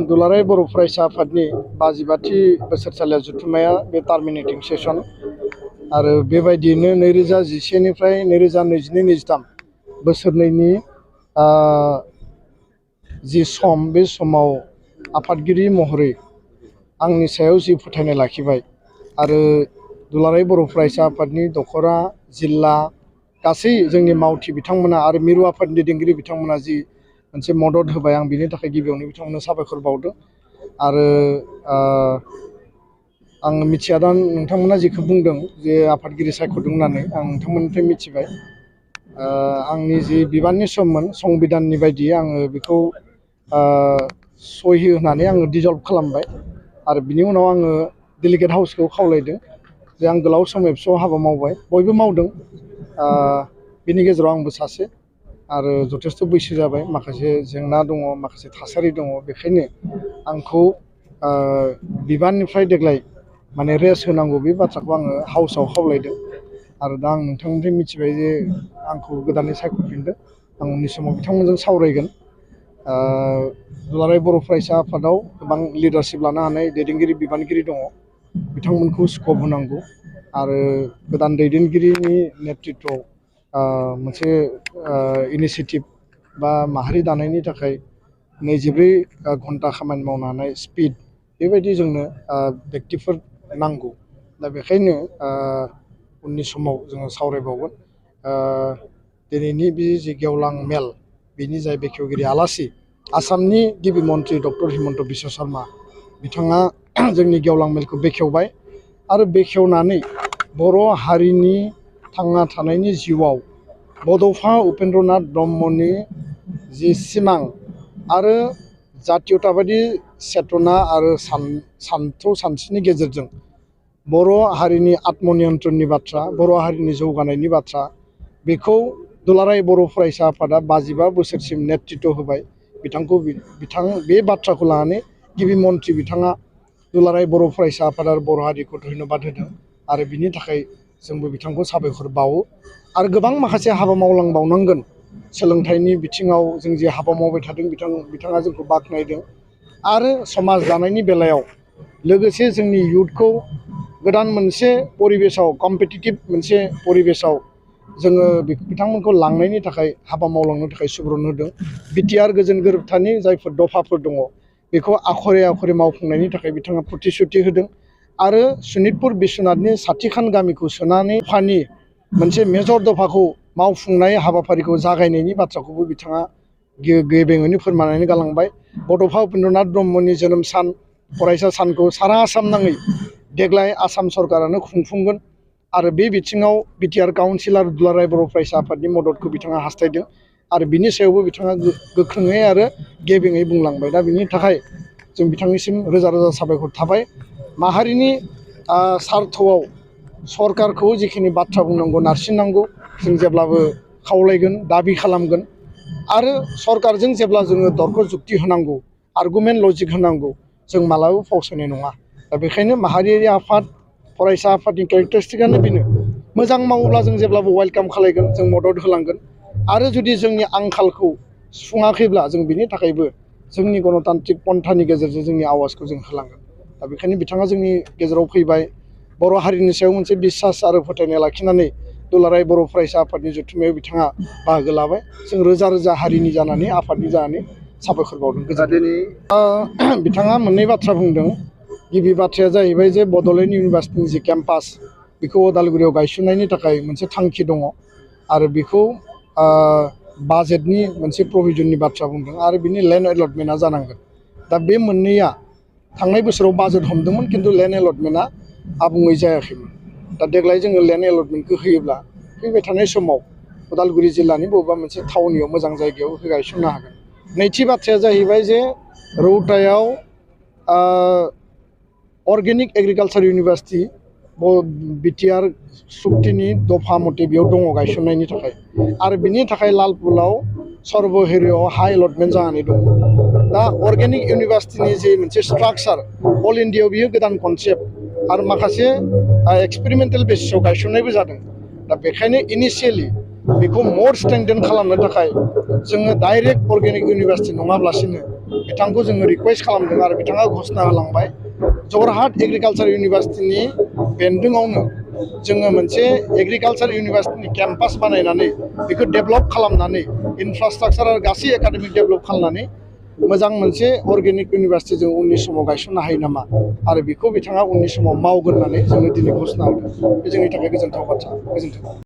दुलाराय बर' फरायसा आफादनि 52थि बोसोरसालिया जथुम्माया बे टार्मिनेटिं सेसन आरो बेबायदियैनो 2011 निफ्राय 2022-23 बोसोरनैनि जि सम बे समाव आफादगिरि महरै आंनि सायाव जि फोथायनाय लाखिबाय आरो दुलाराय बर' फरायसा आफादनि दखरा जिल्ला गासै जोंनि मावथि बिथांमोना आरो मिरु आफादनि दैदेनगिरि बिथांमोना जि मोनसे मदद होबाय आं बिनि थाखाय गिबियावनो बिथांमोननो साबायखर बावदों आरो आं मिथिया दा नोंथांमोना जेखौ बुंदों जे आफादगिरि सायख'दों होननानै आं नोंथांमोननिफ्राय मिथिबाय आंनि जि बिबाननि सममोन संबिधाननि बायदि आङो बेखौ सहि होनानै आङो डिजल्भ खालामबाय आरो बिनि उनाव आङो डेलिगेट हाउसखौ खावलायदों जे आं गोलाव सम एबसुआव हाबा मावबाय बयबो मावदों बिनि गेजेराव आंबो सासे आरो जथेस्थ' बैसो जाबाय माखासे जेंना दङ माखासे थासारि दङ बेखायनो आंखौ बिबाननिफ्राय देग्लाय माने रेस्ट होनांगौ बे बाथ्राखौ आङो हाउसआव खावलायदों आरो दा आं नोंथांनिफ्राय मिथिबाय जे आंखौ गोदानै सायख'फिनदों आं उननि समाव बिथांमोनजों सावरायगोन दुलाराय बर' फरायसा आफादाव गोबां लिडारशिप लानो हानाय दैदेनगिरि बिबानगिरि दङ बिथांमोनखौ स्कप होनांगौ आरो गोदान दैदेनगिरिनि नेतृत्वआव मोनसे इनिसियेटिभ बा माहारि दानायनि थाखाय 24 घन्टा खामानि मावनो हानाय स्पिड बेबायदि जोंनो बेक्तिफोर नांगौ दा बेखायनो उननि समाव जोङो सावरायबावगोन दिनैनि बे जि गेवलां मेल बिनि जाय बेखेवगिरि आलासि आसामनि गिबि मन्त्रि डक्टर हिमन्त बिश्व शर्मा बिथाङा जोंनि गेवलां मेलखौ बेखेवबाय आरो बेखेवनानै बर' हारिनि थांना थानायनि जिउआव बड'फा उपेन्द्रनाथ ब्रह्मनि जि सिमां आरो जातीयताबादि चेतना आरो सानथौ सानस्रिनि गेजेरजों बर' हारिनि आत्मनियन्त्रणनि बाथ्रा बर' हारिनि जौगानायनि बाथ्रा बेखौ दुलाराय बर' फरायसा आफादा 55 बोसोरसिम नेतृत्व होबाय बिथां बे बाथ्राखौ लानानै गिबि मन्त्रि बिथाङा दुलाराय बर' फरायसा आफाद आरो बर' हारिखौ धन्यबाद होदों आरो बिनि थाखाय जोंबो बिथांखौ साबायखर बावो आरो गोबां माखासे हाबा मावलांबावनांगोन सोलोंथाइनि बिथिङाव जों जे हाबा मावबाय थादों बिथाङा जोंखौ बाख्नायदों आरो समाज दानायनि बेलायाव लोगोसे जोंनि इयुथखौ गोदान मोनसे परिबेसाव कम्पिटिटिभ मोनसे परिबेसाव जोङो बिथांमोनखौ लांनायनि थाखाय हाबा मावलांनो थाखाय सुबुरुन होदों बिटिआर गोजोन गोरोबथानि जायफोर दफाफोर दङ बेखौ आखरे आखरे मावफुंनायनि थाखाय बिथाङा प्रतिश्रुति होदों आरो सनितपुर बिश्वनाथनि साथिखान गामिखौ सोनानै फानि मोनसे मेजर दफाखौ मावफुंनाय हाबाफारिखौ जागायनायनि बाथ्राखौबो बिथाङा गेबेङैनो फोरमायनानै गालांबाय बड'फा उपेन्द्रनाथ ब्रह्मनि जोनोम सान फरायसा सानखौ सारा आसाम नाङै देग्लाय आसाम सरकारानो खुंफुंगोन आरो बे बिथिङाव बिटिआर काउन्सिल आरो दुलाराय बर' फरायसा आफादनि मददखौ बिथाङा हास्थायदों आरो बिनि सायावबो बिथाङा गोख्रोङै आरो गेबेङै बुंलांबाय दा बिनि थाखाय जों बिथांनिसिम रोजा रोजा साबायखर थाबाय माहारिनि सार्थआव सरकारखौ जिखिनि बाथ्रा बुंनांगौ नारसिननांगौ जों जेब्लाबो खावलायगोन दाबि खालामगोन आरो सरकारजों जेब्ला जोङो दरख' जुक्ति होनांगौ आर्गुमेन्ट लजिक होनांगौ जों मालाबाबो फावसायनाय नङा दा बेखायनो माहारियारि आफाद फरायसा आफादनि केरेक्टारिस्टिकआनो बेनो मोजां मावोब्ला जों जेब्लाबो वेलकाम खालायगोन जों मदद होलांगोन आरो जुदि जोंनि आंखालखौ सुफुङाखैब्ला जों बिनि थाखायबो जोंनि गणतान्त्रिक पन्थानि गेजेरजों जोंनि आवाजखौ जों होलांगोन दा बेखायनो बिथाङा जोंनि गेजेराव फैबाय बर' हारिनि सायाव मोनसे बिसास आरो फोथायनाय लाखिनानै दुलाराय बर' फरायसा आफादनि जथुम्मायाव बिथाङा बाहागो लाबाय जों रोजा रोजा हारिनि जानानै आफादनि जानानै साबायखर बावदों गोजोनथों बिथाङा मोननै बाथ्रा बुंदों गिबि बाथ्राया जाहैबाय जे बड'लेण्ड इउनिभार्सिटिनि जि केम्पास बेखौ उदालगुरियाव गायसननायनि थाखाय मोनसे थांखि दङ आरो बेखौ बाजेटनि मोनसे प्रभिजननि बाथ्रा बुंदों आरो बिनि लेन्ड एलटमेन्टआ जानांगोन दा बे मोननैया थांनाय बोसोराव बाजेट हमदोंमोन खिन्थु लेन्ड एलटमेन्टआ आबुङै जायाखैमोन दा देग्लाय जोङो लेन्ड एलटमेन्टखौ होयोब्ला फैबाय थानाय समाव उदालगुरि जिल्लानि बबेबा मोनसे थावनियाव मोजां जायगायाव गायसननो हागोन नैथि बाथ्राया जाहैबाय जे रौतायाव अर्गेनिक एग्रिकालसार इउनिभार्सिटि बिटिआर सुक्तिनि दफा मथे बेयाव दङ गायसननायनि थाखाय आरो बिनि थाखाय लालपुलाव सर्वहेरियाव हा एलटमेन्ट जानानै दङ दा अर्गेनिक इउनिभार्सिटिनि जे मोनसे स्ट्राक्चार अल इन्डियायाव बियो गोदान कनसेप्ट आरो माखासे एक्सपेरिमेन्टेल बेसिसआव गायसननायबो जादों दा बेखायनो इनिशियेलि बेखौ मर स्ट्रेंथेन खालामनो थाखाय जोङो डाइरेक्ट अर्गेनिक इउनिभार्सिटि नङाब्लासिनो बिथांखौ जोङो रिकुवेस्ट खालामदों आरो बिथाङा घोषणा होलांबाय जरहाट एग्रिकालसार इउनिभार्सिटिनि बेन्दोंआवनो जोङो मोनसे एग्रिकालसार इउनिभार्सिटिनि केम्पास बानायनानै बेखौ डेभेलप खालामनानै इनफ्रास्ट्राक्चार आरो गासै एकाडेमिक डेभेलप खालामनानै मोजां मोनसे अर्गेनिक इउनिभार्सिटि जों उननि समाव गायसननो हायो नामा आरो बेखौ बिथाङा उननि समाव मावगोन होननानै जोङो दिनै घोषणा होदों बे जोंनि थाखाय गोजोनथाव बाथ्रा। गोजोन्थों।